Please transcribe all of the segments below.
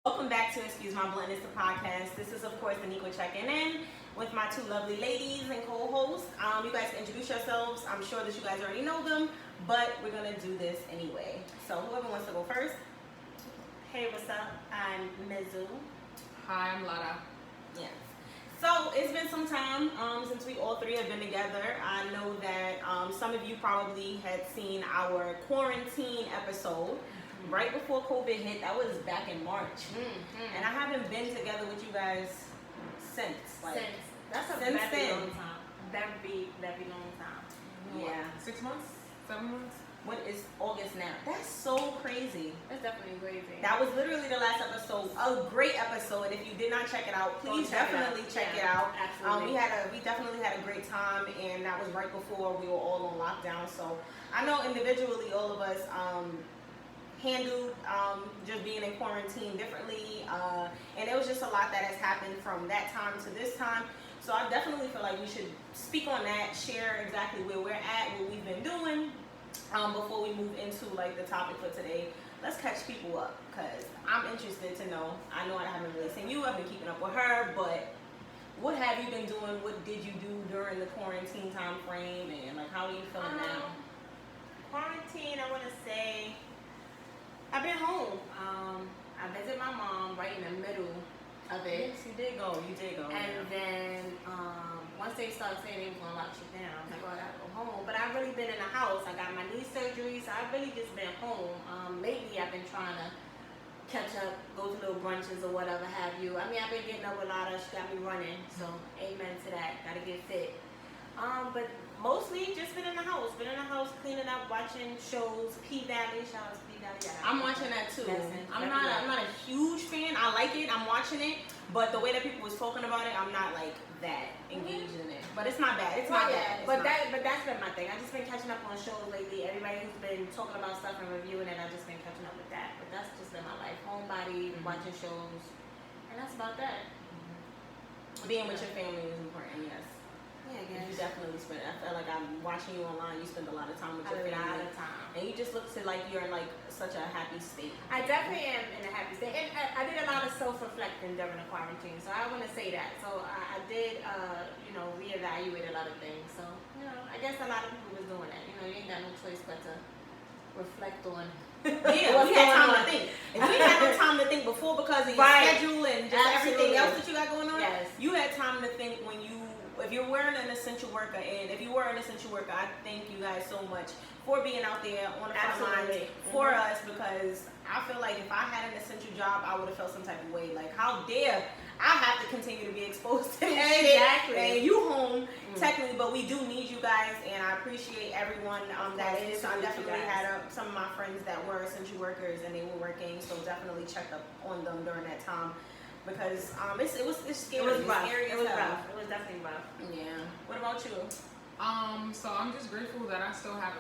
Welcome back to Excuse My Bluntness, the podcast. This is, of course, Anika checking in with my two lovely ladies and co-hosts. You guys can introduce yourselves. I'm sure that you guys already know them, but we're going to do this anyway. So whoever wants to go first. Hey, what's up? I'm Mizu. Hi, I'm Lada. Yeah. So it's been some time since we all three have been together. I know that some of you probably had seen our quarantine episode right before COVID hit. That was back in March. And I haven't been together with you guys since. That's a since very then. long time. Very long time. Yeah. 6 months? 7 months? What is August now? That's so crazy. That's definitely crazy. That was literally the last episode. A great episode. If you did not check it out, please definitely check it out. Absolutely. We definitely had a great time, and that was right before we were all on lockdown. So I know individually all of us handled just being in quarantine differently, and it was just a lot that has happened from that time to this time. So I definitely feel like we should speak on that, share exactly where we're at, what we've been doing. Before we move into like the topic for today, let's catch people up because I'm interested to know. I know I haven't really seen you. I've been keeping up with her, but what have you been doing? What did you do during the quarantine time frame, and like how are you feeling now? Quarantine, I want to say, I've been home. I visit my mom right in the middle of it. Yes, you did go. And then once they started saying they were going to lock shit down, I was like, oh, I got to go home. But I've really been in the house. I got my knee surgery, so I've really just been home. Lately, I've been trying to catch up, go to little brunches or whatever have you. I mean, I've been getting up with Lada. She got me running, so amen to that. Got to get fit. But mostly just been in the house. Cleaning up, watching shows. P-Valley, shout out to P-Valley. I'm watching that too. Listen, I'm not a huge fan. I like it. I'm watching it, but the way that people was talking about it, I'm not like that engaged in it. But it's not bad. It's not bad. But that's been my thing. I just been catching up on shows lately. Everybody who's been talking about stuff and reviewing it, I just been catching up with that. But that's just been my life. Homebody, watching shows, and that's about that. Being with your family is important. Yes. Yeah, I You guess. definitely spend. I feel like I'm watching you online. You spend a lot of time with your A lot family, of time. and you just look to like you're in like such a happy state. I definitely am in a happy state. And I did a lot of self-reflecting during the quarantine, so I want to say that. So I did, reevaluate a lot of things. So, I guess a lot of people was doing that. You ain't got no choice but to reflect on. Yeah, we had time to think. If we had no time to think before because of your schedule and just everything else that you got going on, Yes. you had time to think if you're wearing an essential worker, and if you were an essential worker, I thank you guys so much for being out there on the front lines Absolutely. for us, because I feel like if I had an essential job, I would have felt some type of way. Like, how dare I have to continue to be exposed to this Exactly. shit, and you home technically, but we do need you guys, and I appreciate everyone that is. I definitely had some of my friends that were essential workers, and they were working, so definitely checked up on them during that time. Because it's scary. It was rough. Scary It as was hell. rough. It was definitely rough. Yeah. What about you? So I'm just grateful that I still have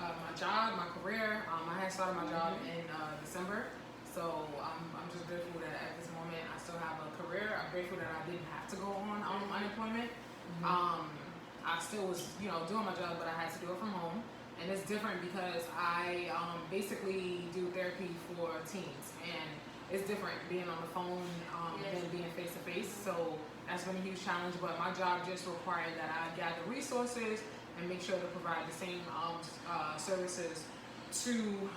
my job, my career. I had started my job in December, so I'm just grateful that at this moment I still have a career. I'm grateful that I didn't have to go on unemployment. I still was, doing my job, but I had to do it from home. And it's different because I basically do therapy for teens, and it's different being on the phone than being face to face. So that's been a huge challenge. But my job just required that I gather resources and make sure to provide the same services to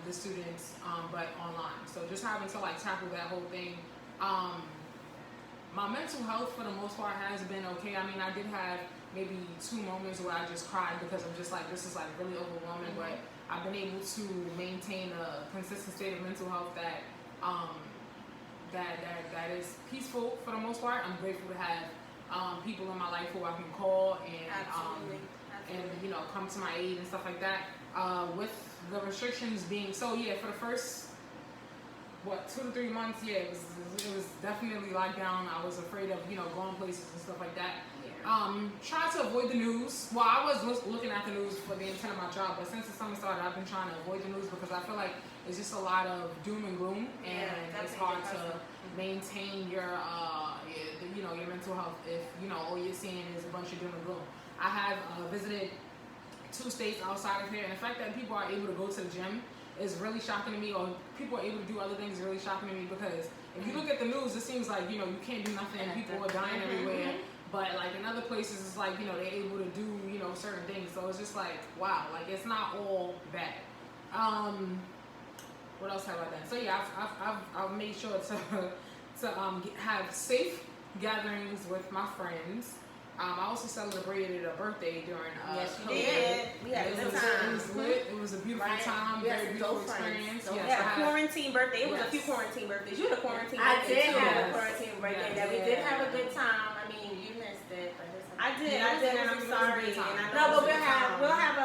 the students, but online. So just having to tackle that whole thing. My mental health for the most part has been okay. I mean, I did have maybe 2 moments where I just cried because I'm just like, this is really overwhelming. But I've been able to maintain a consistent state of mental health that is peaceful for the most part. I'm grateful to have people in my life who I can call and come to my aid and stuff like that. With the restrictions being for the first 2 to 3 months, it was definitely locked down. I was afraid of going places and stuff like that. Try to avoid the news. Well, I was looking at the news for the intent of my job, but since the summer started, I've been trying to avoid the news because I feel like it's just a lot of doom and gloom, and it's hard to maintain your mental health if all you're seeing is a bunch of doom and gloom. I have visited 2 states outside of here, and the fact that people are able to go to the gym is really shocking to me, or people are able to do other things is really shocking to me, because if you look at the news, it seems like, you know, you can't do nothing, people are dying everywhere. But like in other places, it's like, you know, they're able to do, you know, certain things. So it's just like, wow, like it's not all bad. What else have I done? So yeah, I've made sure to have safe gatherings with my friends. I also celebrated a birthday during yes, you COVID. did. We had a good time. It was lit. It was a beautiful time. Very beautiful experience. So yes, we had a quarantine birthday. It was a few quarantine birthdays. You had a quarantine birthday too. I did have a quarantine birthday that we did have a good time. I mean, you missed it, but it's okay. I did, and I'm sorry. No, but we'll have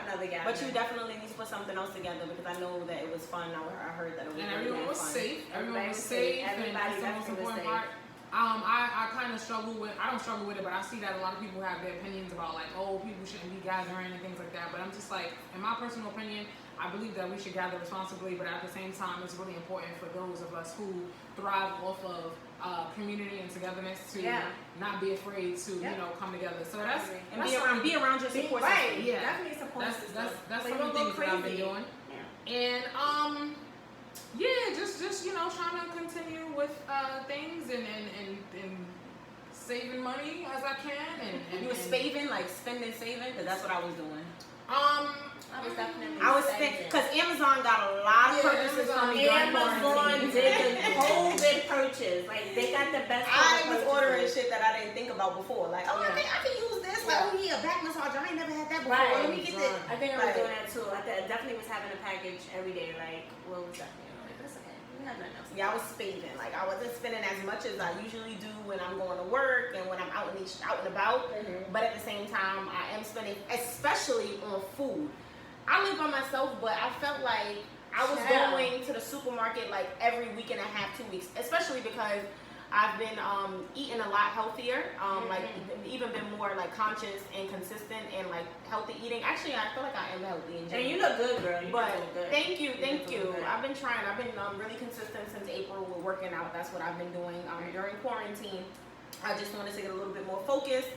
another gathering. But you definitely need to put something else together, because I know that it was fun. I heard that it was. And really, everyone really was fun. safe. Everyone was safe. Everybody and that's the most important safe. part. I kind of struggle with, I don't struggle with it, but I see that a lot of people have their opinions about like, oh, people shouldn't be gathering and things like that. But I'm just like, in my personal opinion, I believe that we should gather responsibly, but at the same time, it's really important for those of us who thrive off of community and togetherness to not be afraid to, you know, come together. So that's, and be around your support system. Right, yeah. Definitely support system. That's some of the things that I've been doing. Yeah. And yeah, just you know, trying to continue with things and saving money as I can. And you were saving, like spending, saving, because that's what I was doing. I was definitely. I was spending, because Amazon got a lot of purchases from me. Amazon did the COVID purchase. Like they got the best. I was ordering shit that I didn't think about before. Like, oh, I can use this. Like, oh yeah, back massager. I ain't never had that before. Right. Let me get this. I think I was doing that too. I definitely was having a package every day. Like, what was that? That's okay. We have nothing else. Yeah, I was spending. Like, I wasn't spending as much as I usually do when I'm going to work and when I'm out and about. But at the same time, I am spending, especially on food. I live by myself, but I felt like I was going to the supermarket like every week and a half, 2 weeks, especially because I've been eating a lot healthier, like even been more like conscious and consistent and like healthy eating. Actually, I feel like I am healthy in general. And you look good, girl. Thank you. I've been trying. I've been really consistent since April with working out. That's what I've been doing during quarantine. I just wanted to get a little bit more focused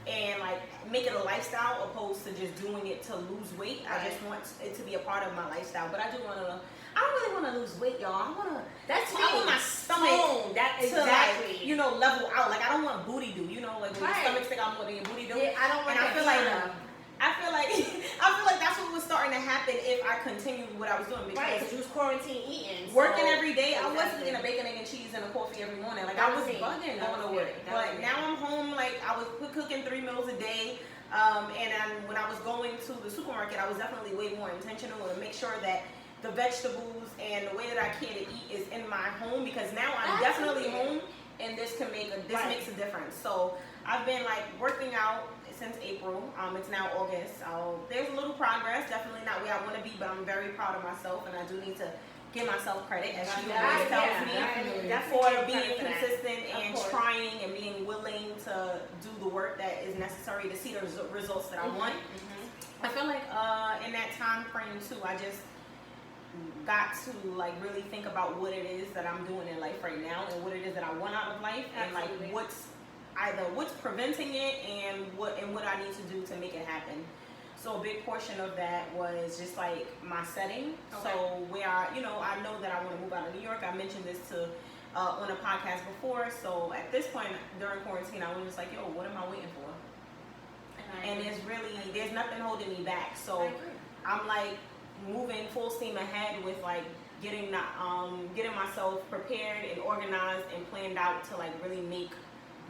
and like make it a lifestyle opposed to just doing it to lose weight. I just want it to be a part of my lifestyle. But I don't really want to lose weight, y'all. I want my stomach exactly. to like, level out. Like I don't want booty do, like when your stomach stick out more than your booty do. Yeah, I don't want that. I feel like that's what was starting to happen if I continued what I was doing, because you was quarantine eating, working every day. I wasn't eating a bacon, egg, and cheese and a coffee every morning. Like I was bugging going to work. But now I'm home. Like I was cooking 3 meals a day. When I was going to the supermarket, I was definitely way more intentional to make sure that the vegetables and the way that I can to eat is in my home, because now I'm definitely home, and this makes a difference. So I've been like working out since April. It's now August. There's a little progress, definitely not where I want to be, but I'm very proud of myself, and I do need to give myself credit, as she always tells me, for being consistent and trying and being willing to do the work that is necessary to see the results that I want. I feel like in that time frame too, I just got to like really think about what it is that I'm doing in life right now, and what it is that I want out of life, and like what's preventing it and what I need to do to make it happen. So a big portion of that was just like my setting. So where I know that I want to move out of New York. I mentioned this on a podcast before. So at this point during quarantine, I was just like, yo, what am I waiting for? And there's nothing holding me back. So I'm like moving full steam ahead with like getting myself prepared and organized and planned out to like really make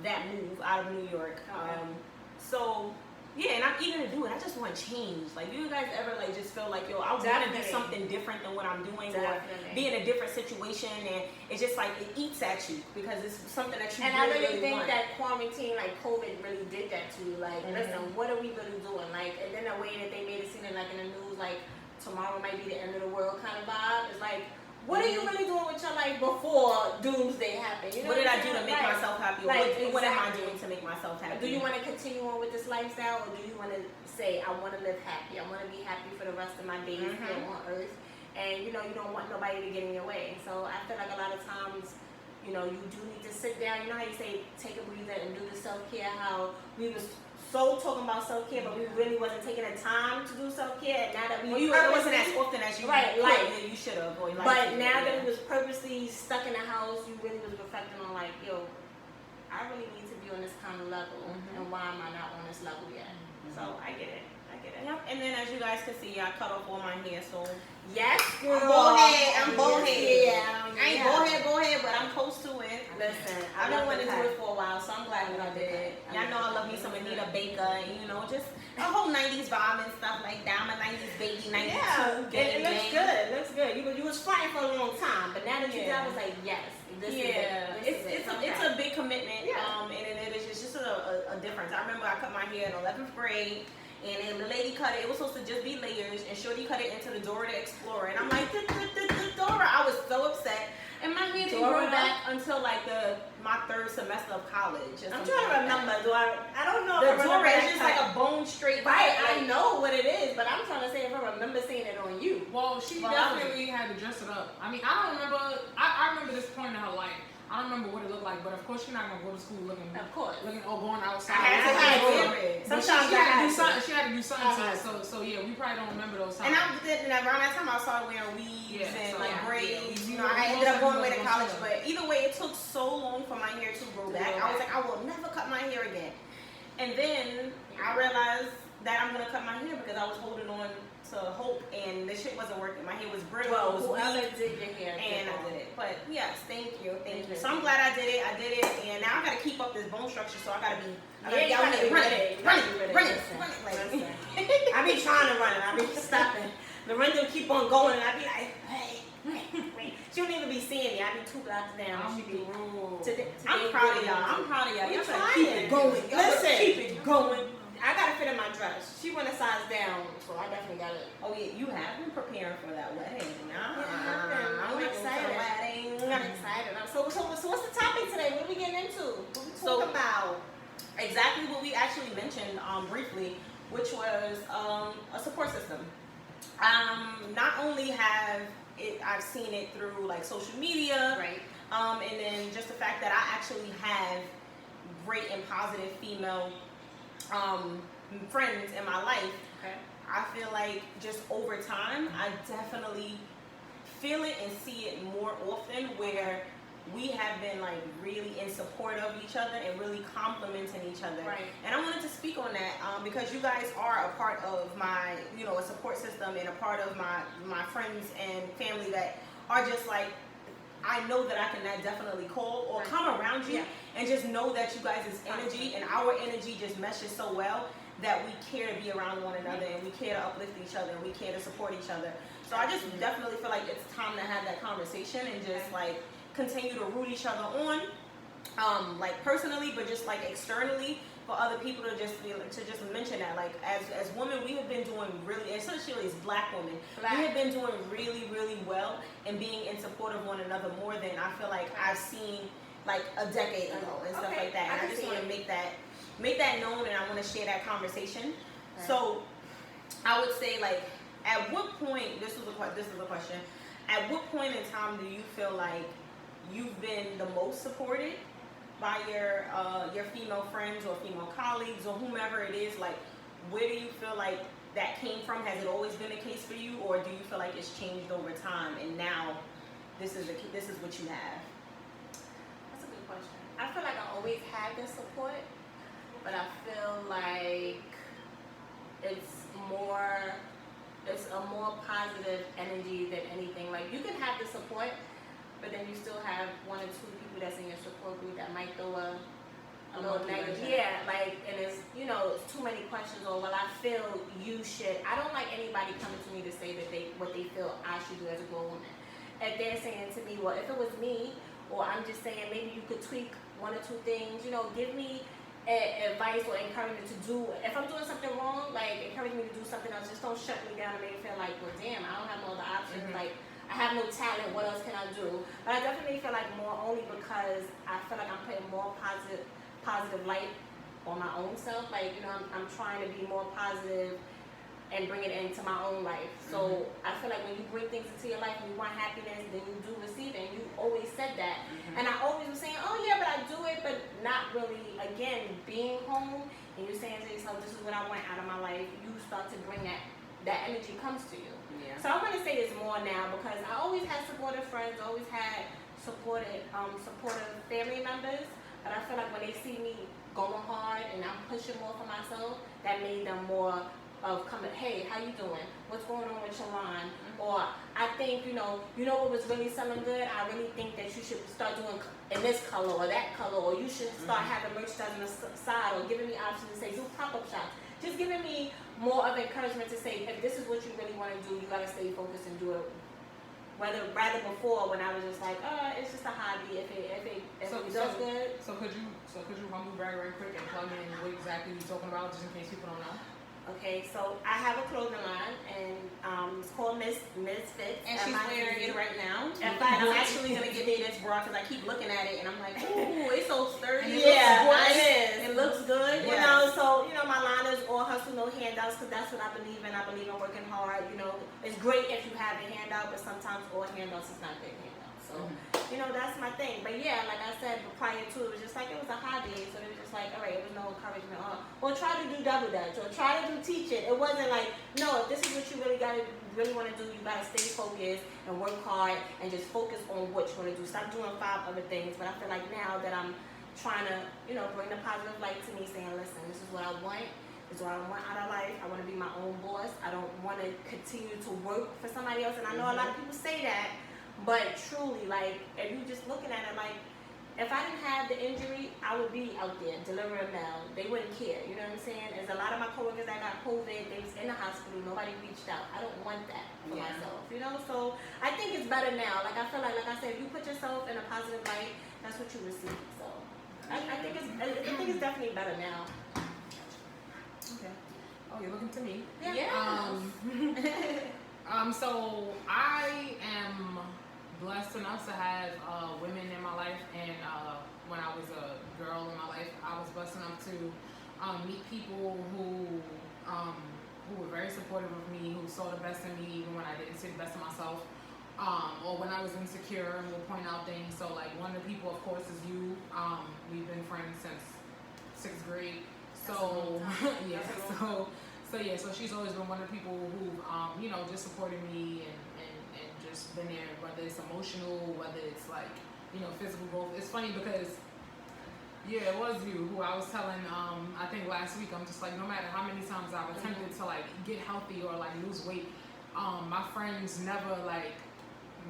that move out of New York. So yeah, and I'm eager to do it. I just want change. Like, do you guys ever like just feel like, yo, I want to do something different than what I'm doing, or be in a different situation, and it's just like it eats at you because it's something that you and really, I really think want. that quarantine, like COVID, really did that to you. Like, listen, what are we really doing? Like, and then the way that they made it seem like in the news, like tomorrow might be the end of the world kind of vibe. It's like, what are you really doing with your life before doomsday happened? You know what did I do to make myself happy? What am I doing to make myself happy? Do you want to continue on with this lifestyle, or do you want to say, I want to live happy? I want to be happy for the rest of my days here on earth. And you don't want nobody to get in your way. So I feel like a lot of times, you do need to sit down. You know how you say take a breather and do the self-care, how we was so talking about self-care, but we really wasn't taking the time to do self-care. And now that we it wasn't as often as you right, like you should have. But now that we was purposely stuck in the house, you really was reflecting on like, yo, I really need to be on this kind of level, and why am I not on this level yet? So I get it. Yep. And then as you guys can see, I cut off all my hair, so yes, girl. I'm bald head. Yeah, I ain't bald head, but I'm close to it. Listen, I've been wanting to do it for a while, so I'm glad that I did. Y'all know I love me some Anita Baker, and just a whole 90s vibe and stuff like that. I'm a 90s baby, 92. Yeah, it looks good. It looks good. You was fronting for a long time, but now that you did, I was like, yes, this is it. It's a big commitment, and it is just a difference. I remember I cut my hair in 11th grade. And then the lady cut it. It was supposed to just be layers, and Shorty cut it into the Dora the Explorer. And I'm like, Dora. I was so upset. And my hair didn't grow back until like my third semester of college. I'm trying to remember. I don't know. The Dora is just like a bone straight. Right. I know what it is, but I'm trying to say if I remember seeing it on you. Well, she definitely had to dress it up. I mean, I don't remember. I remember this point in her life. I don't remember what it looked like, but of course she's not gonna go to school looking or going outside. Sometimes she had to do something. She had to do something to it. So yeah, we probably don't remember those times. And around that time I started wearing weaves and braids. I ended up going away to college, but either way, it took so long for my hair to grow back. I was like, I will never cut my hair again. And then I realized that I'm gonna cut my hair because I was holding on to hope, and the shit wasn't working. My hair was brittle. Well, whoever did your hair, and I did it. But yes, thank you. So I'm glad I did it, and now I gotta keep up this bone structure. So I gotta be run it. I be trying to run it. I be stopping. Lorinda will keep on going, and I be like, hey. She don't even be seeing me. I be 2 blocks down. I'm proud of y'all. Y'all gotta keep it going. Listen, keep it going. I gotta fit in my dress. She went a size down, so I definitely gotta. Oh yeah, you have been preparing for that wedding. I'm excited. I'm excited. So what's the topic today? What are we getting into? What we talking about? Exactly what we actually mentioned briefly, which was a support system. Not only I've seen it through like social media, right? And then just the fact that I actually have great and positive female friends in my life. Okay. I feel like just over time, I definitely feel it and see it more often where we have been like really in support of each other and really complimenting each other. Right. And I wanted to speak on that because you guys are a part of my, a support system and a part of my friends and family that are just like, I know that I can definitely call or come around you and just know that you guys' energy and our energy just meshes so well that we care to be around one another and we care to uplift each other and we care to support each other. So I just definitely feel like it's time to have that conversation and just like continue to root each other on, like personally, but just like externally for other people to just mention that, like as women, we have been doing really, especially as Black women, we have been doing really, really well and being in support of one another more than I feel like I've seen like a decade ago and stuff like that. And I just want to make that known, and I want to share that conversation. Right. So I would say, like, at what point, this is a question, at what point in time do you feel like you've been the most supported by your female friends or female colleagues or whomever it is? Like, where do you feel like that came from? Has it always been the case for you, or do you feel like it's changed over time and now this is what you have? That's a good question. I feel like I always had this support, but I feel like it's a more positive energy than anything. Like, you can have the support, but then you still have 1 or 2 people that's in your support group that might throw a little negative. Yeah, like, and it's, it's too many questions, or, well, I feel you should. I don't like anybody coming to me to say that what they feel I should do as a grown woman. If they're saying to me, well, if it was me, or I'm just saying maybe you could tweak 1 or 2 things, give me advice or encouragement to do. If I'm doing something wrong, like, encourage me to do something else. Just don't shut me down and make me feel like, well, damn, I don't have no other options. Mm-hmm. Like, I have no talent. What else can I do? But I definitely feel like more only because I feel like I'm putting more positive light on my own self. Like, I'm trying to be more positive and bring it into my own life. So I feel like when you bring things into your life and you want happiness, then you do receive it. And you always said that. And I always was saying, oh yeah, but I do it, but not really, again, being home and you're saying to yourself, this is what I want out of my life, you start to bring that energy comes to you. Yeah. So I want to say it's more now because I always had supportive friends, always had supportive family members, but I feel like when they see me going hard and I'm pushing more for myself, that made them more of coming, hey, how you doing? What's going on with your line? Or I think, you know what was really selling good? I really think that you should start doing in this color or that color, or you should start having merchandise on the side, or giving me options to say, do pop-up shops. Just giving me more of encouragement to say, if this is what you really want to do, you got to stay focused and do it. Rather before, when I was just like, it's just a hobby. If it does good. So could you humble brag right quick and plug in what exactly you're talking about, just in case people don't know? Okay, so I have a clothing line, and it's called Miss Fits. And she's wearing it right now. And I'm actually gonna give me this bra because I keep looking at it and I'm like, ooh, it's so sturdy. Yeah, it is. is. It looks good. Yes. You know, so my line is all hustle, no handouts, because that's what I believe in. I believe in working hard. It's great if you have a handout, but sometimes all handouts is not good handouts. So that's my thing. But yeah, like I said, prior to it was just like it was a hobby. So it was just like, all right, it was no encouragement. Or try to do double dutch, or try to do teaching. It wasn't like, no, if this is what you really want to do, you gotta stay focused and work hard and just focus on what you want to do. Stop doing 5 other things. But I feel like now that I'm trying to, bring the positive light to me, saying, listen, this is what I want. This is what I want out of life. I want to be my own boss. I don't want to continue to work for somebody else. And I know a lot of people say that, but truly, like, if you just looking at it, like, if I didn't have the injury, I would be out there delivering mail. They wouldn't care. You know what I'm saying? There's a lot of my coworkers that got COVID. They was in the hospital. Nobody reached out. I don't want that for myself. So I think it's better now. Like, I feel like I said, if you put yourself in a positive light, that's what you receive. So I think it's definitely better now. Okay. Oh, you're looking to me. Yeah. So I am blessed enough to have women in my life, and when I was a girl in my life, I was blessed enough to meet people who were very supportive of me, who saw the best in me even when I didn't see the best in myself, or when I was insecure, and will point out things. So like one of the people, of course, is you. We've been friends since 6th grade. So so she's always been one of the people who just supported me and just been there, whether it's emotional, whether it's like physical growth. It's funny because it was you who I was telling I think last week. I'm just like, no matter how many times I've attempted to like get healthy or like lose weight, my friends never like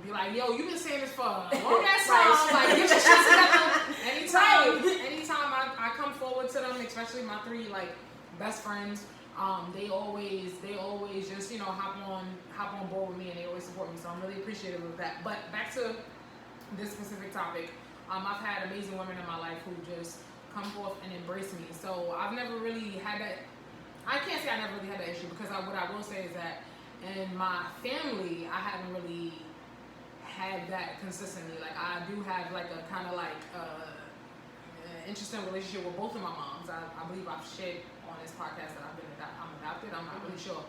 be like, yo, you've been saying this for a long ass time. Like, get your shit together. Anytime I come forward to them, especially my 3 like best friends, they always just hop on board with me, and they always support me. So I'm really appreciative of that. But back to this specific topic, I've had amazing women in my life who just come forth and embrace me. So I've never really had that. I can't say I never really had that issue, because what I will say is that in my family, I haven't really had that consistently. Like, I do have like a kind of like interesting relationship with both of my moms. I believe I've shared on this podcast that I'm adopted. I'm not really sure.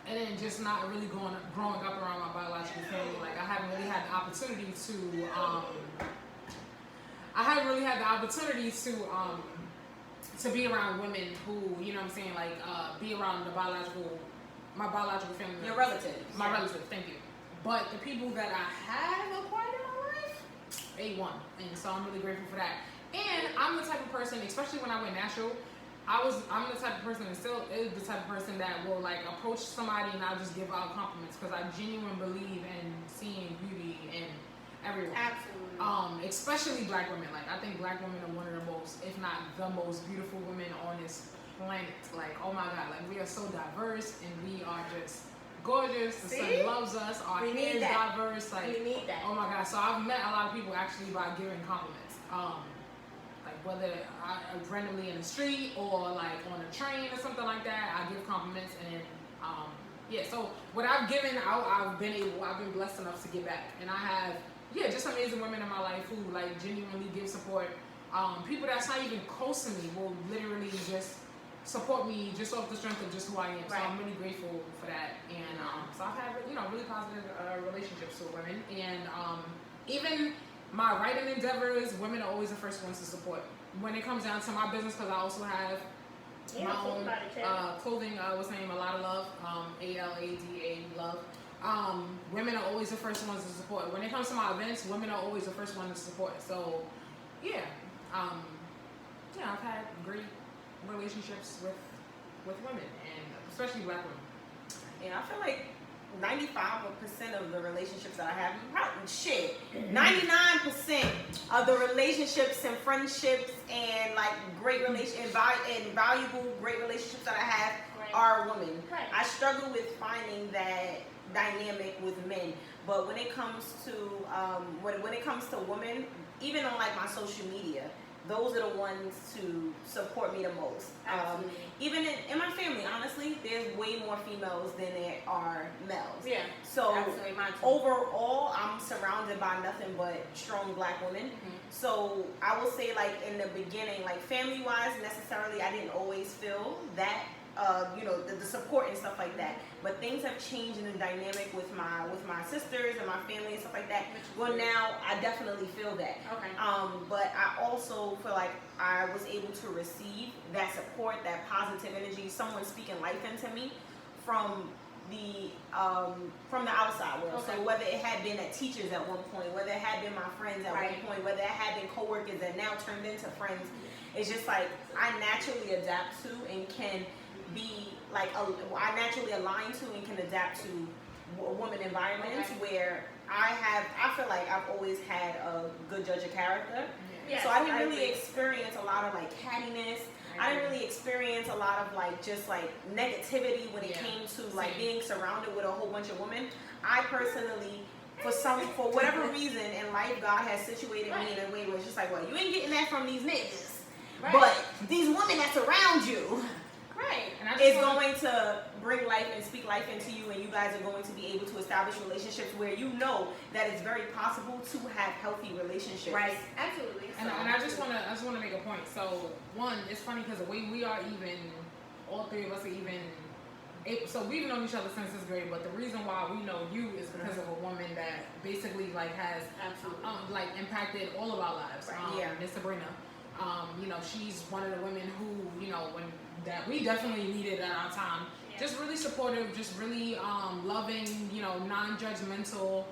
And then just not really growing up around my biological family. Like, I haven't really had the opportunity to be around women who, like be around my biological family. Your relatives. My relatives, thank you. But the people that I have acquired in my life, A1. And so I'm really grateful for that. And I'm the type of person, especially when I went natural, I'm the type of person, and still is the type of person, that will like approach somebody and I'll just give out compliments, because I genuinely believe in seeing beauty in everyone. Absolutely. Especially black women. Like, I think black women are one of the most, if not the most beautiful women on this planet. Like, oh my God, like, we are so diverse and we are just gorgeous. The sun loves us. Our hair is diverse. Like, we need that. Oh my God. So I've met a lot of people actually by giving compliments. Like, whether I randomly in the street or like on a train or something like that, I give compliments. And so what I've given out, I've been blessed enough to get back. And I have just amazing women in my life who like genuinely give support. People that's not even close to me will literally just support me just off the strength of just who I am. So I'm really grateful for that. And so I've had really positive relationships with women. And even my writing endeavors, women are always the first ones to support. When it comes down to my business, because I also have my own clothing, what's the name, A Lot of Love, ALADA Love. Women are always the first ones to support. When it comes to my events, women are always the first ones to support. So, yeah, I've had great relationships with women, and especially black women. Yeah, I feel like 95% of the relationships that I have, probably 99% of the relationships and friendships and like great and valuable great relationships that I have are women. Right. I struggle with finding that dynamic with men, but when it comes to when it comes to women, even on like my social media, those are the ones to support me the most. Even in my family, honestly, there's way more females than there are males. Yeah. So absolutely. overall, I'm surrounded by nothing but strong black women. Mm-hmm. So I will say, like in the beginning, like family-wise, necessarily, I didn't always feel that. The support and stuff like that, but things have changed in the dynamic with my sisters and my family and stuff like that. Well, now I definitely feel that. Okay. But I also feel like I was able to receive that support, that positive energy, someone speaking life into me from the outside world. Okay. So whether it had been at teachers at one point, whether it had been my friends at one point, whether it had been coworkers that now turned into friends, it's just like I naturally adapt to and can be like I naturally align to and can adapt to woman environments where I feel like I've always had a good judge of character. Yes, so I didn't really agree. experience a lot of like cattiness. I didn't really experience a lot of like just like negativity when it came to like being surrounded with a whole bunch of women. I personally, for whatever reason in life, God has situated me in a way where it's just like, well, you ain't getting that from these niggas, but these women that's around you. Is going to bring life and speak life into you, and you guys are going to be able to establish relationships where you know that it's very possible to have healthy relationships. Right, absolutely. And I just want to make a point. So one, it's funny because the way we are, even all three of us are even. So we've known each other since 6th grade, but the reason why we know you is because of a woman that basically like has like impacted all of our lives. Miss Sabrina. She's one of the women who that we definitely needed at our time. Just really supportive, just really loving, non-judgmental,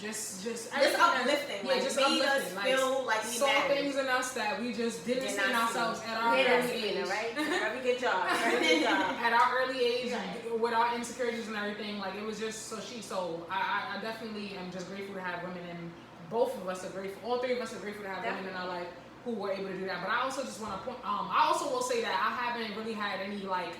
just uplifting. Just made uplifting. us feel like we saw mattered. things in us that we just didn't see in ourselves at our early age. Right? Very good job. Very good job. At our early age, with our insecurities and everything, like it was just so I definitely am just grateful to have women, and both of us are grateful. All three of us are grateful to have women in our life who were able to do that. But I also just want to point. I also will say that I haven't really had any like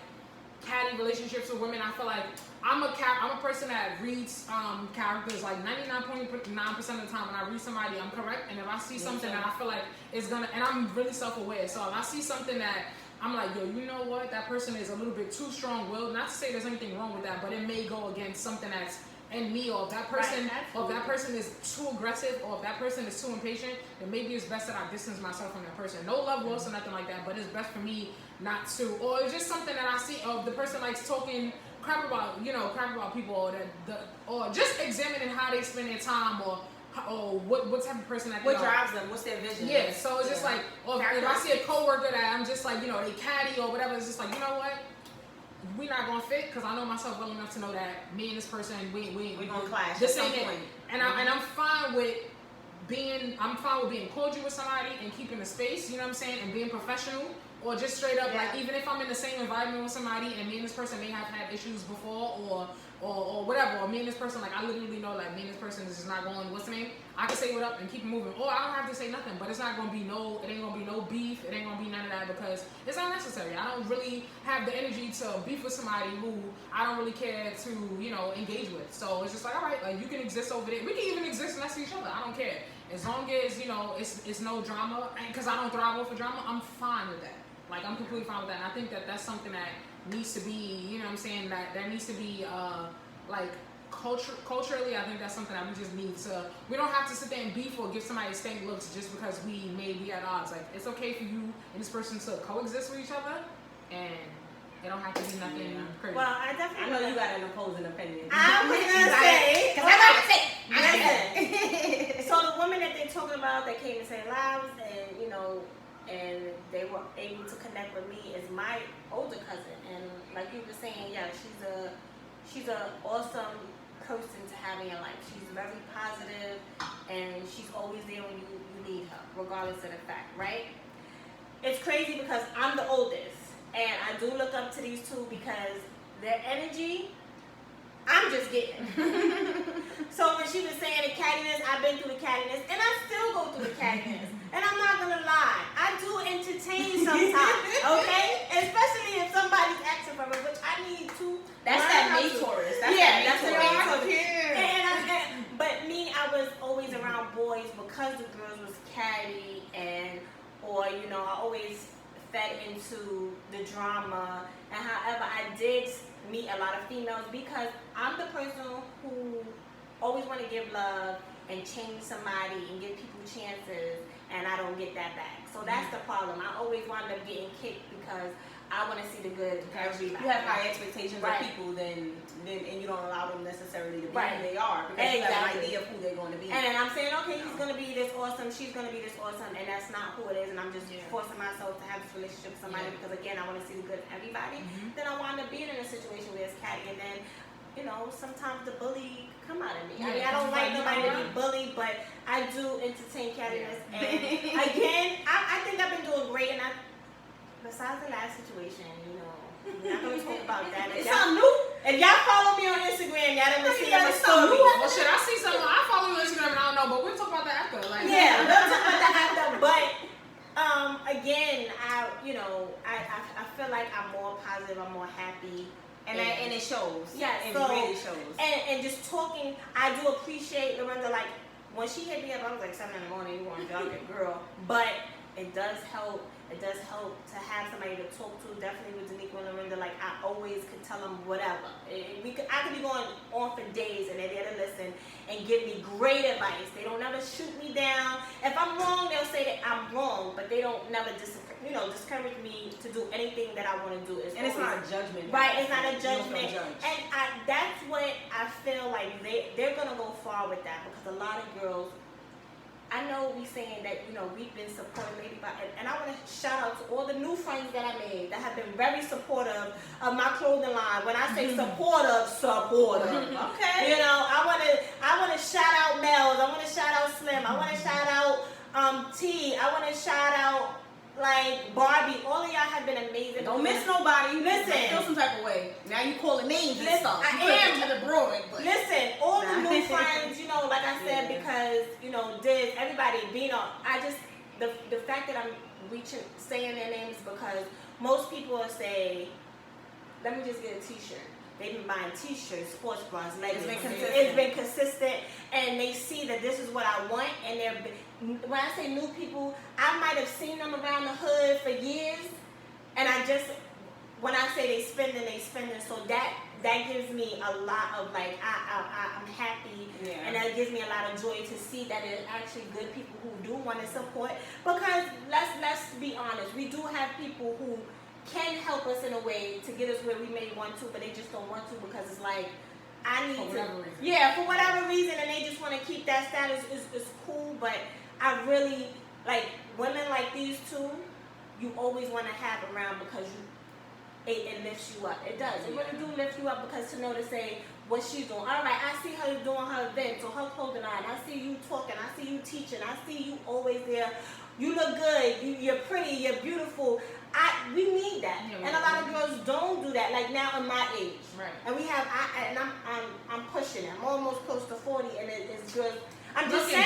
catty relationships with women. I feel like I'm a person that reads characters like 99.9% of the time. When I read somebody, I'm correct, and if I see something that I feel like is gonna, and I'm really self-aware, so if I see something that I'm like, yo, you know what, that person is a little bit too strong-willed. Not to say there's anything wrong with that, but it may go against something that's in me, or if that person is too aggressive, or if that person is too impatient, then maybe it's best that I distance myself from that person. No love lost or nothing like that, but it's best for me not to. Or it's just something that I see of the person likes talking crap about people, or just examining how they spend their time, or what type of person that they what drives them, what's their vision. Yeah, so it's just like, or if I see a coworker that I'm just like, they catty or whatever, it's just like, you know what? We're not gonna fit, because I know myself well enough to know that me and this person, we gonna clash. This ain't it. And I'm fine with being cordial with somebody and keeping the space, you know what I'm saying, and being professional, or just straight up like, even if I'm in the same environment with somebody and me and this person may have had issues before, or whatever, or me and this person, like I literally know like me and this person is just not going, what's the name? I can say what up and keep it moving. Or I don't have to say nothing, but it ain't gonna be no beef, it ain't gonna be none of that, because it's not necessary. I don't really have the energy to beef with somebody who I don't really care to, engage with. So it's just like, all right, like you can exist over there. We can even exist next to each other. I don't care. As long as, it's no drama, and because I don't thrive off of drama, I'm fine with that. Like I'm completely fine with that. And I think that that's something that needs to be, that needs to be like culturally, I think that's something that we just need to. We don't have to sit there and beef or give somebody stank looks just because we may be at odds. Like it's okay for you and this person to coexist with each other, and it don't have to be nothing crazy. Well, I know you got an opposing opinion. I was gonna say, because I got to say. So the woman that about that came to save lives, and you know, and they were able to connect with me is my older cousin. And like you were saying, yeah, she's a awesome person to have in your life. She's very positive, and she's always there when you need her, regardless of the fact, right? It's crazy because I'm the oldest, and I do look up to these two because their energy, I'm just getting. So when she was saying the cattiness, I've been through the cattiness, and I still go through the cattiness. And I'm not gonna lie, I do entertain sometimes, okay? Especially if somebody's asking for it, which I need to. That's that Taurus. That's the Taurus. But me, I was always around boys because the girls was catty, and or you know, I always fed into the drama. And however, I did meet a lot of females because I'm the person who always want to give love and change somebody and give people chances, and I don't get that back. So that's the problem. I always wind up getting kicked because I want to see the good of everybody. You have high expectations of people, then and you don't allow them necessarily to be who they are because you have an idea of who they're going to be. And then I'm saying, okay, he's going to be this awesome, she's going to be this awesome, and that's not who it is. And I'm just forcing myself to have this relationship with somebody because again, I want to see the good of everybody. Then I wind up being in a situation where it's catty, and then you know, sometimes the bully come out of me. I mean, I don't like nobody to be bullied, but I do entertain cattiness. And again, I think I've been doing great. And besides the last situation, you know, we're not going to talk about that. It's something new. If y'all follow me on Instagram, y'all done see my story. Well, shit, I see something. I follow you on Instagram and I don't know, but we'll talk about that after. Like, yeah, we'll talk about that after. But again, I feel like I'm more positive. I'm more happy. And it shows. Yeah, it so, really shows. And just talking, I do appreciate Lorinda. Like when she hit me up, I was like 7 in the morning. You want to jog it, girl? But it does help. It does help to have somebody to talk to. Definitely with Danica and Lorinda. Like I always could tell them whatever. I could be going on for days, and they're there to listen and give me great advice. They don't never shoot me down. If I'm wrong, they'll say that I'm wrong, but they don't never discourage me to do anything that I want to do. It's not a judgment. Right, it's not a judgment. And that's what I feel like they're going to go far with that because a lot of girls, I know we saying that, you know, we've been supported maybe by, and I want to shout out to all the new friends that I made that have been very supportive of my clothing line. When I say supportive. Okay. You know, I want to shout out Mel's. I want to shout out Slim. I want to shout out T. I want to shout out like Barbie. All of y'all have been amazing. Don't miss nobody. Listen. Feel some type of way. Now you calling names and stuff. I am to the broad. Listen, all the new friends, you know, like I said, because, you know, Diz, everybody, Bino, I just, the fact that I'm saying their names because most people will say, let me just get a t-shirt. They've been buying t-shirts, sports bras, leggings. It's been consistent, and they see that this is what I want, and when I say new people, I might have seen them around the hood for years, and when I say they spending, so that gives me a lot of like, I'm happy, and that gives me a lot of joy to see that it's actually good people who do want to support, because let's be honest, we do have people who can help us in a way to get us where we may want to, but they just don't want to because it's like, I need for whatever reason, and they just want to keep that status. Is cool, but I really, like, women like these two, you always want to have around because it lifts you up. It does. It really do lift you up because to know to say what she's doing. All right, I see her doing her events or her clothing line. I see you talking. I see you teaching. I see you always there. You look good. You're pretty. You're beautiful. We need that, and a lot of girls don't do that. Like now in my age, right? And we have, I'm pushing it. I'm almost close to 40, and it's good. I'm just saying,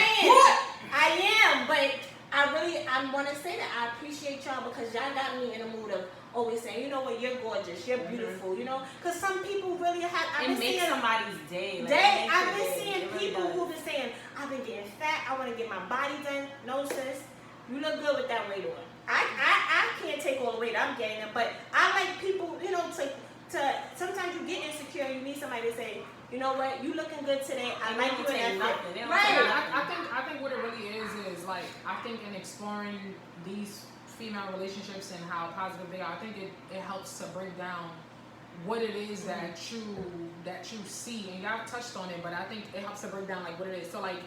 I am, but I want to say that I appreciate y'all because y'all got me in a mood of always saying, you know what, you're gorgeous, you're beautiful, you know, because some people really have. It makes somebody's day. I've been seeing people who've been saying, I've been getting fat. I want to get my body done. No, sis, you look good with that weight on. I can't take all the weight I'm getting, but I like people, you know, to sometimes you get insecure and you need somebody to say, you know what, you looking good today. I like you in that fit. Right. I think what it really is like, I think in exploring these female relationships and how positive they are, I think it helps to break down what it is that you see, and y'all touched on it, but I think it helps to break down like what it is. So like,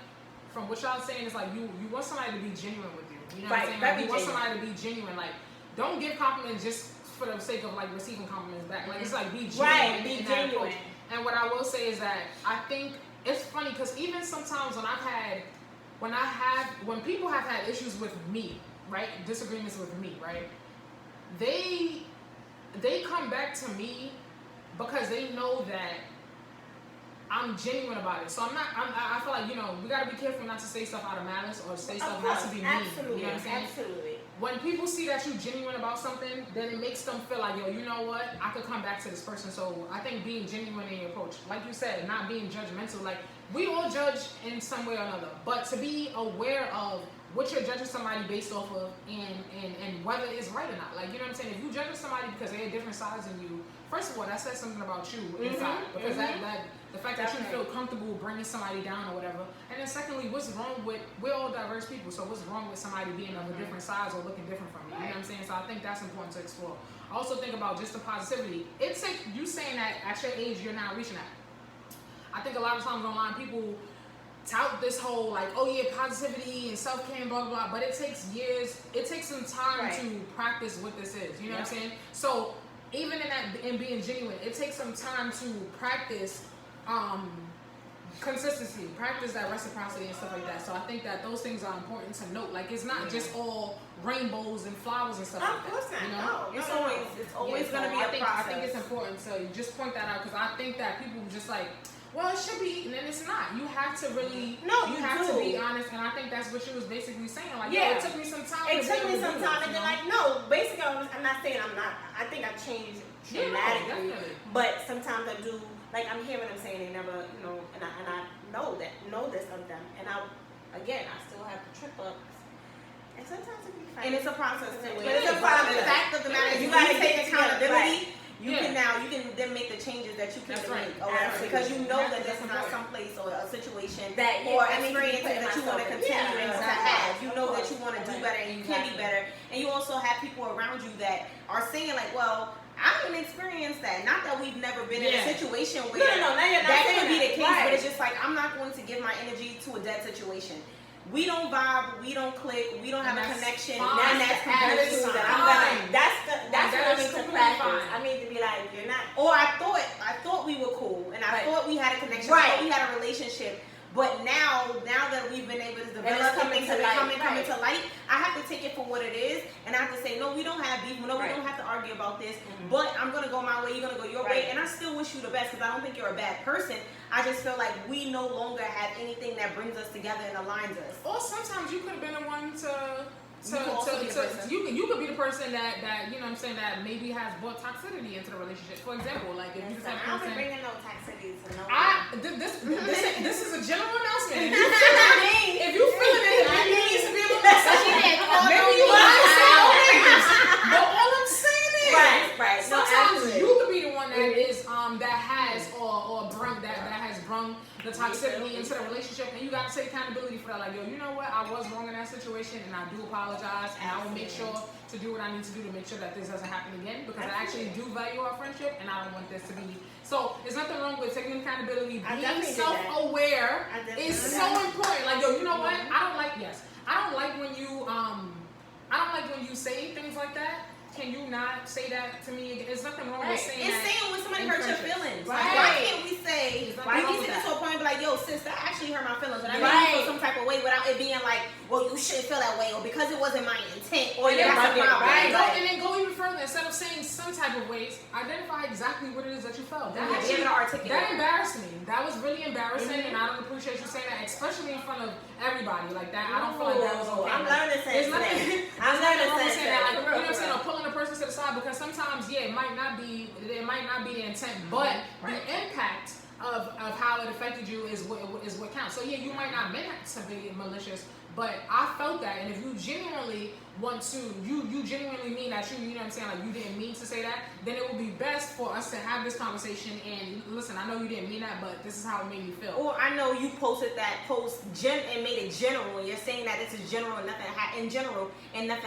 from what y'all saying is like you want somebody to be genuine with you. You know Right, what I'm saying? Like, very you want genuine. somebody to be genuine. Like, don't give compliments just for the sake of like receiving compliments back. Like, it's like be genuine. Right, be in that genuine. approach. And what I will say is that I think it's funny because even sometimes when people have had issues with me, right, disagreements with me, right, they come back to me because they know that I'm genuine about it. So I feel like, you know, we gotta be careful not to say stuff out of malice or say stuff not to be mean. Absolutely, You know what I'm saying? absolutely. When people see that you're genuine about something, then it makes them feel like, yo, you know what? I could come back to this person. So I think being genuine in your approach, like you said, not being judgmental. Like, we all judge in some way or another, but to be aware of what you're judging somebody based off of and whether it's right or not. Like, you know what I'm saying? If you judging somebody because they have different sides than you, first of all, that says something about you inside. Because that the fact that you feel comfortable bringing somebody down or whatever. And then secondly, what's wrong with, we're all diverse people, so what's wrong with somebody being of a different size or looking different from you? You know what I'm saying? So I think that's important to explore. I also think about just the positivity. It takes you saying that at your age you're not reaching that. I think a lot of times online people tout this whole like, oh yeah, positivity and self-care and blah blah blah, but it takes years, it takes some time to practice what this is. You know what I'm saying? So even in being genuine, it takes some time to practice consistency, practice that reciprocity and stuff like that. So I think that those things are important to note. Like, it's not just all rainbows and flowers and stuff like that. Of course not. You know? No, It's always going to be a process. I think it's important to just point that out because I think that people just like, well, it should be, and then it's not. You have to really, you have to be honest, and I think that's what she was basically saying. Like, it took me some time. It took me some time, and then like, no, basically, I'm not saying I'm not. I think I've changed dramatically, but sometimes I do. Like, I'm hearing them saying they never, you know, and I know this of them, and I still have the trip ups, and sometimes it can be fun. And it's a process too. But It's a process. The fact of the matter is, You you gotta gotta take accountability. You can then make the changes that you can make, because you know that this is not some place or a situation or experiences that you want to continue to have. You know that you want to do better and you can be better, and you also have people around you that are saying like, well, I didn't experience that. Not that we've never been in a situation where that could be the case, but it's just like, I'm not going to give my energy to a dead situation. We don't vibe, we don't click, we don't have a connection, and that's completely fine. That's what I need to practice. I need to be like, you're not. Or I thought we were cool, and I thought we had a connection, I thought we had a relationship. But now that we've been able to develop and things have been coming to light, I have to take it for what it is, and I have to say, no, we don't have beef, no, we don't have to argue about this, but I'm going to go my way, you're going to go your way, and I still wish you the best, because I don't think you're a bad person. I just feel like we no longer have anything that brings us together and aligns us. Or sometimes you could have been the one you could be the person that you know what I'm saying, that maybe has brought toxicity into the relationship. For example, like if you I'm not bringing no toxicity to no one. this is a general announcement. If you feel that maybe you need to be a little maybe you understand. But all I'm saying is, sometimes you could be the one that is that has or brung that has brung the toxicity into the relationship, and you got to take accountability for that. Like, yo, you know what? I was wrong in that situation, and I do apologize, and I will make sure to do what I need to do to make sure that this doesn't happen again, because I actually do value our friendship, and I don't want this to be. So there's nothing wrong with taking accountability. Being self-aware is so important. Like, yo, you know what? I don't like when you say things like that. Can you not say that to me again? There's nothing wrong with saying that. It's saying when somebody hurts your feelings. Right. Why can't we say, we can get to a point and be like, yo, sis, that actually hurt my feelings, and I made you feel some type of way without it being like, well, you shouldn't feel that way, or because it wasn't my intent, or that's a problem. And then go even further. Instead of saying some type of ways, identify exactly what it is that you felt. That embarrassed me. That was really embarrassing, and I don't appreciate you saying that, especially in front of everybody like that. I don't feel like that was okay. I'm learning to say that. I'm learning to say that. You know what I'm saying? Or pulling a person to the side, because sometimes, it might not be the intent, but the impact of how it affected you is what counts. So yeah, you might not mean to be malicious, but I felt that, and if you genuinely want to, you genuinely mean that, you know what I'm saying, like you didn't mean to say that, then it would be best for us to have this conversation and listen, I know you didn't mean that, but this is how it made me feel. Or I know you posted that post and made it general, and you're saying that this is general and nothing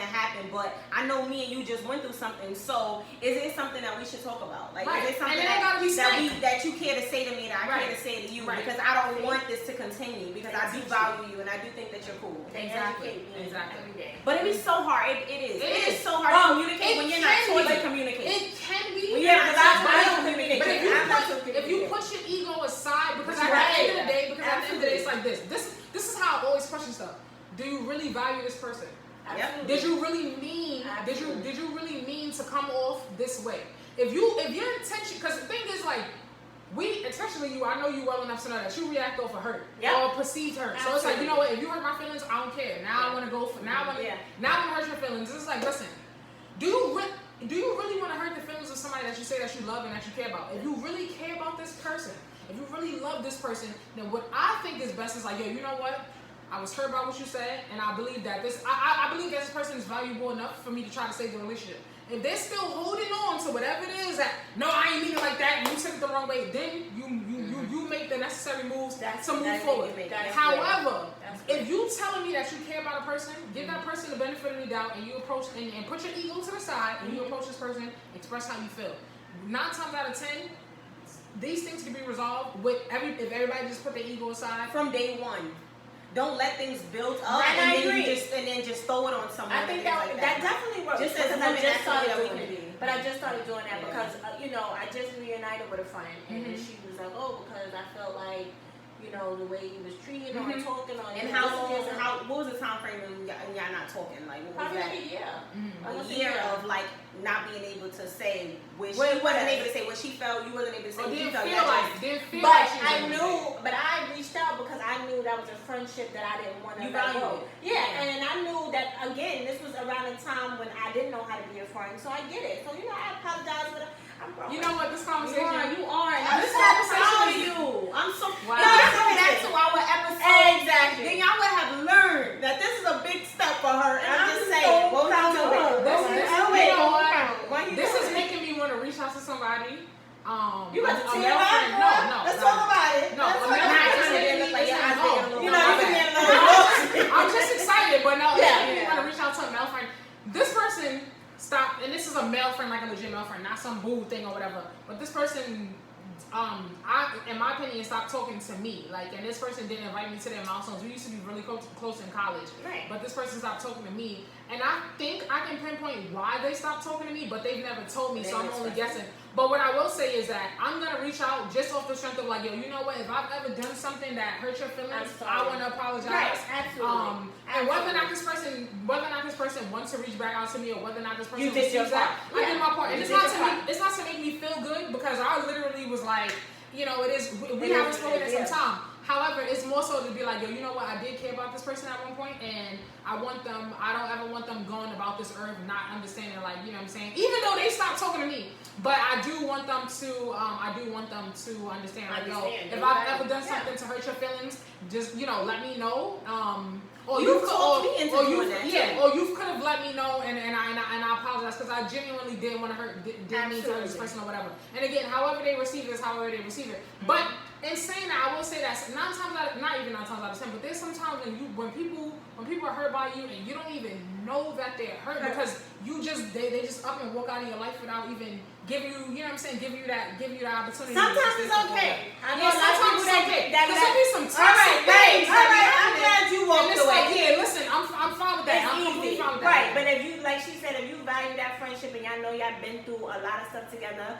happened, but I know me and you just went through something, so is it something that we should talk about? Like, is it something that you care to say to me communicator, I care to say to you Right. because I don't want this to continue because I do value you and I do think that you're cool. Exactly. Every day. But it is so hard. It is. It is so hard Well, to communicate when you're not taught to communicate. It can be. When Yeah, you're because not I taught don't to communicate. But if you I'm not so push your ego aside, because at Right. the end of the day, because at the end of the day, it's Absolutely. like this is how I always question stuff. Do you really value this person? Absolutely. Did you really mean? Absolutely. Did you really mean to come off this way? If your intention, because the thing is like. Especially you, I know you well enough to know that you react off of hurt or perceived hurt. So it's like, you know what? If you hurt my feelings, I don't care. Now I want to go for. Now I want to hurt your feelings. It's like, listen, do you really want to hurt the feelings of somebody that you say that you love and that you care about? If you really care about this person, if you really love this person, then what I think is best is like, yo, you know what? I was hurt by what you said, and I believe that I believe that this person is valuable enough for me to try to save the relationship. If they're still holding on to whatever it is that, no, I ain't mean it like that, you took it the wrong way, then you make the necessary moves to move forward. However, if you telling me that you care about a person, give that person the benefit of the doubt, and you approach and put your ego to the side, and you approach this person, express how you feel. 9 times out of 10, these things can be resolved with if everybody just put their ego aside from day one. Don't let things build up And and then just throw it on someone. I think that definitely works. Just as because women, I just started that's the way doing that we it. can be. But I just started doing that because I just reunited with a friend, and she was like, "Oh, because I felt like, the way he was treating or talking or." And how long? What was the time frame when y'all not talking? Like what was probably that? like a year. A year of like not being able to say what she wasn't able to say what she felt. You wasn't able to say what you felt. But I knew, but I reached out because I knew that was a friendship that I didn't want to let go. Yeah, and I knew that again. This was around a time when I didn't know how to be a friend, so I get it. So I apologize for that. You know what? This conversation. You are. This conversation. I'm so. Wow. Back to our episode. Exactly. Then y'all would have learned that this is a big step for her. And I'm just saying. So proud of her. This is making me want to reach out to somebody. You got to a tear male up? friend. No. Let's talk about it. No, a male friend. I'm just excited, but no, you want to reach out to a male friend. This person stopped, and this is a male friend, like a legit male friend, not some boo thing or whatever. But this person, in my opinion, stopped talking to me. Like, and this person didn't invite me to their milestones. We used to be really close in college, but this person stopped talking to me. And I think I can pinpoint why they stopped talking to me, but they've never told me, so I'm only guessing. But what I will say is that I'm gonna reach out just off the strength of like, yo, you know what? If I've ever done something that hurt your feelings, I want to apologize. Right, absolutely. And whether or not this person wants to reach back out to me, or whether or not this person receives that, I did my part. And it's not to make me feel good, because I literally was like, it is. We haven't spoken in some time. However, it's more so to be like, yo, you know what? I did care about this person at one point, and I don't ever want them going about this earth not understanding, like, you know what I'm saying? Even though they stopped talking to me, but I do want them to understand, like, yo, if I've ever done something to hurt your feelings, just, let me know. Or you could have let me know, and I apologize, because I genuinely didn't want to didn't mean to hurt this person or whatever. And again, however they receive it is however they receive it. But in saying that, I will say that not even 9 times out of 10, but there's sometimes when people are hurt by you and you don't even know that they're hurt, because they just up and walk out of your life without even giving you, you know what I'm saying, give you that opportunity. Sometimes it's okay. Sometimes it's okay. Because there'll be some toxic things. All right, I'm glad you walked away. Like, yeah, listen, I'm fine with that. I'm completely fine with that. Right, but if you, like she said, if you value that friendship and y'all know y'all been through a lot of stuff together,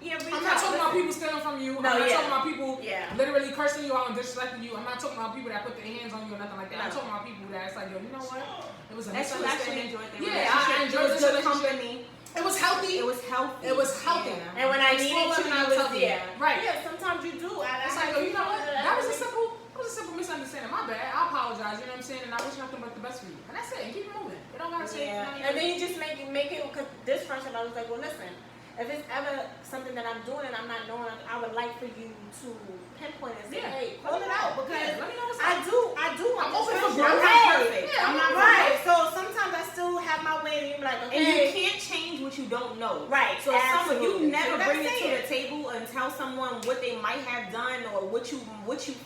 I'm not talking about people stealing from you. I'm not talking about people literally cursing you out and disrespecting you. I'm not talking about people that put their hands on you or nothing like that. I'm talking about people that it's like, yo, you know what? It was a misunderstanding. I enjoyed the relationship. It was healthy. Yeah. And when I needed you, was there. Right. Yeah, sometimes you do. It's like, yo, you know what? That was a simple misunderstanding. My bad. I apologize. You know what I'm saying? And I wish nothing but the best for you. And that's it. And keep it moving. It don't gotta say. And then you just make it, because this friendship, I was like, well, listen. If it's ever something that I'm doing and I'm not knowing, I would like for you to pinpoint and say, hey, call it out, because let me know what's I do. I'm open for growth. I'm not perfect. I'm not right. So sometimes I still have my way, and you're like, okay. And you can't change what you don't know. Right. So you never bring it to the table and tell someone what they might have done or what you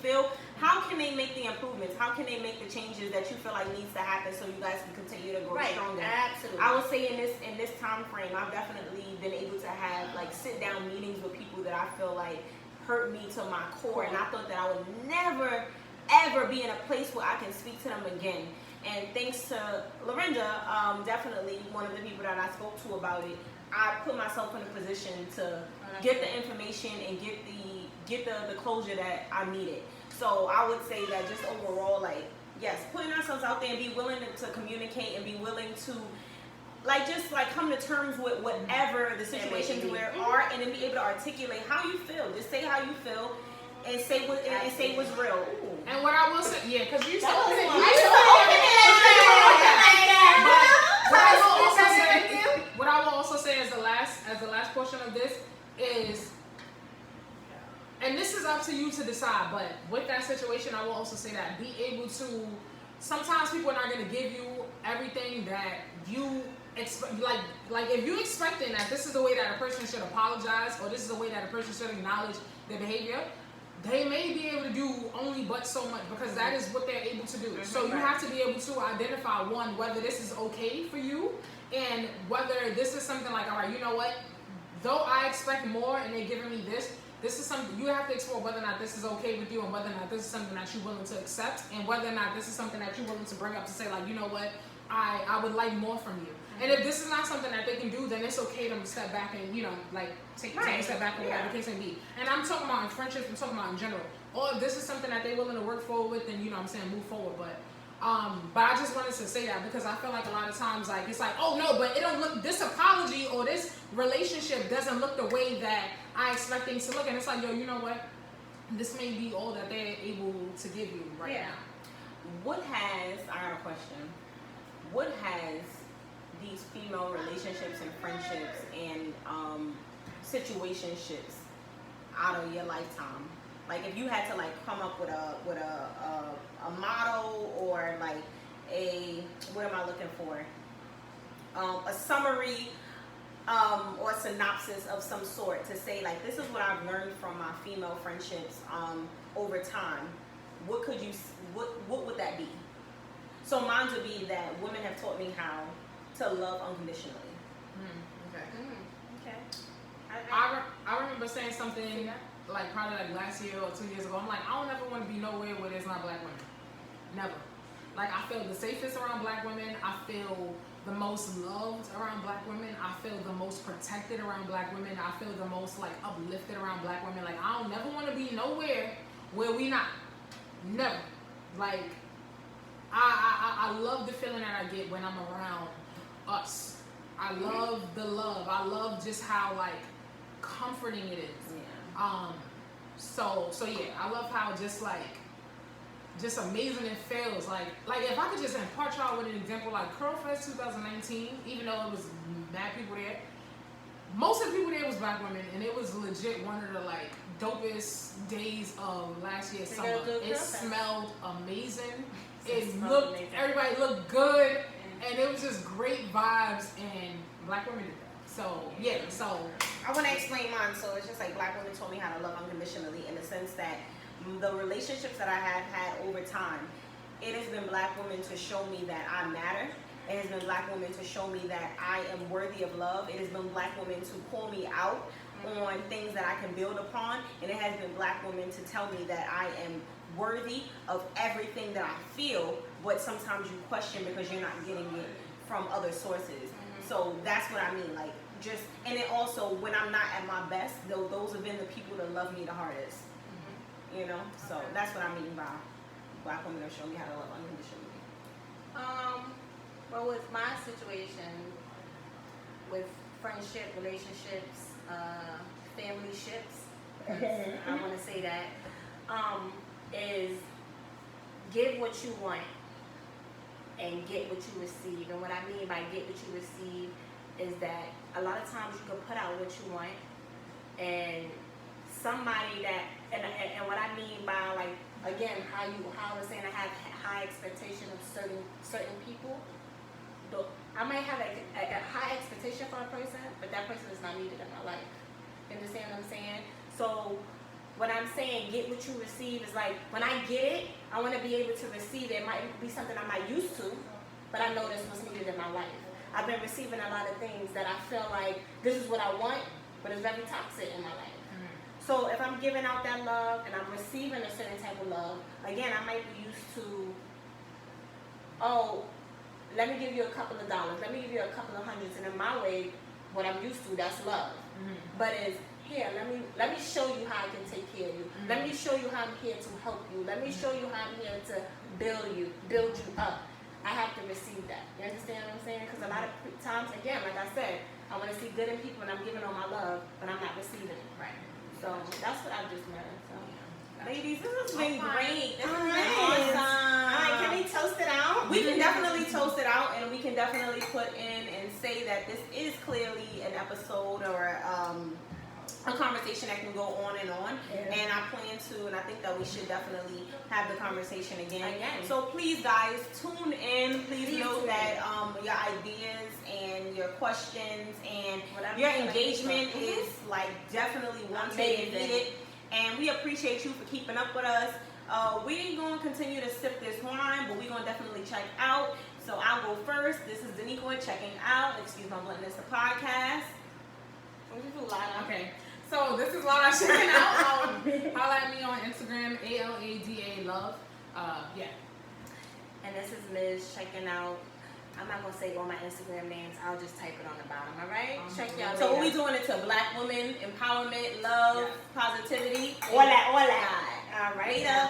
feel. How can they make the improvements? How can they make the changes that you feel like needs to happen so you guys can continue to grow stronger? Absolutely. I would say in this time frame, I've definitely been able to have like sit down meetings with people that I feel like hurt me to my core, and I thought that I would never ever be in a place where I can speak to them again. And thanks to Lorinda, definitely one of the people that I spoke to about it, I put myself in a position to get the information and get the closure that I needed. So I would say that just overall, like, yes, putting ourselves out there and be willing to communicate and be willing to just come to terms with whatever the situations where are, and then be able to articulate how you feel. Just say how you feel and say what's real. Ooh. And what I will say, yeah, because you That said was you one. what I will also say as the last portion of this is, and this is up to you to decide, but with that situation, I will also say that be able to, sometimes people are not going to give you everything that you expect. Like if you're expecting that this is the way that a person should apologize, or this is the way that a person should acknowledge their behavior, they may be able to do only but so much, because that is what they're able to do. So you have to be able to identify, one, whether this is okay for you, and whether this is something like, all right, you know what, though I expect more and they're giving me this is something you have to explore, whether or not this is okay with you, and whether or not this is something that you're willing to accept, and whether or not this is something that you're willing to bring up to say, like, you know what, I would like more from you. And if this is not something that they can do, then it's okay to step back and, take a step back or whatever the case may be. And I'm talking about in friendships, I'm talking about in general. Or if this is something that they're willing to work forward with, then, move forward. But I just wanted to say that, because I feel like a lot of times, like, it's like, oh no, but it don't look, this apology or this relationship doesn't look the way that I expect things to look. And it's like, yo, you know what? This may be all that they're able to give you right now. I got a question. What has these female relationships and friendships and situationships out of your lifetime? Like, if you had to come up with a motto, or what am I looking for? A summary or synopsis of some sort to say, like, this is what I've learned from my female friendships over time. What would that be? So mine would be that women have taught me how to love unconditionally. Okay. I remember saying something probably last year or 2 years ago. I'm like, I don't ever want to be nowhere where there's not black women. Never. Like, I feel the safest around black women. I feel the most loved around black women. I feel the most protected around black women. I feel the most uplifted around black women. Like, I don't never want to be nowhere where we not. Never. Like, I love the feeling that I get when I'm around us. I love the love. I love just how comforting it is. Yeah. So yeah, I love how just amazing it feels. Like if I could just impart y'all with an example, like Curlfest 2019, even though it was mad people there, most of the people there was black women, and it was legit one of the dopest days of last year's summer. It smelled amazing. Everybody looked good, and it was just great vibes, and black women did that. So yeah, I want to explain mine. So it's just black women taught me how to love unconditionally, in the sense that the relationships that I have had over time, it has been black women to show me that I matter. It has been black women to show me that I am worthy of love. It has been black women to call me out on things that I can build upon, and it has been black women to tell me that I am worthy of everything that I feel, but sometimes you question because you're not getting it from other sources. So that's what I mean, and then also when I'm not at my best, those have been the people that love me the hardest. So that's what I mean by black women are showing me how to love unconditionally. Well, with my situation, with friendship, relationships, family ships, I want to say that, is give what you want and get what you receive. And what I mean by get what you receive is that a lot of times you can put out what you want, and somebody that, and what I mean by again, how I was saying I have high expectation of certain people. I might have a high expectation for a person, but that person is not needed in my life. You understand what I'm saying? So when I'm saying get what you receive is when I get it, I want to be able to receive it. It might be something I'm not used to, but I know this was needed in my life. I've been receiving a lot of things that I feel like this is what I want, but it's very toxic in my life. So if I'm giving out that love and I'm receiving a certain type of love, again, I might be used to, oh, let me give you a couple of dollars, let me give you a couple of hundreds, and in my way, what I'm used to, that's love. But it's, here, let me show you how I can take care of you. Let me show you how I'm here to help you. Let me show you how I'm here to build you up. I have to receive that. You understand what I'm saying? Because a lot of times, again, like I said, I want to see good in people and I'm giving all my love, but I'm not receiving it. Right. So that's what I've just learned. So. Ladies, this has been great. This has been Nice. awesome. All right, can we toast it out? We can definitely toast it out, and we can definitely put in and say that this is clearly an episode or a conversation that can go on and on. Yeah. And I plan to, and I think that we should definitely have the conversation again. Again. So please, guys, tune in. Please know tune that your ideas and your questions and Whatever your you feel like engagement you is like definitely wanted and Amazing. needed. And we appreciate you for keeping up with us. We're going to continue to sip this wine, but we're going to definitely check out. So I'll go first. This is Daniqua checking out. Excuse my bluntness, the podcast. What you do, Lada? Okay. So this is Lada checking out. Holla at me on Instagram, ALADA Love. Yeah. And this is Liz checking out. I'm not gonna say all my Instagram names. I'll just type it on the bottom. All right? Check y'all. So what we later. doing it to Black women, empowerment, love, positivity. All that. All right. Later.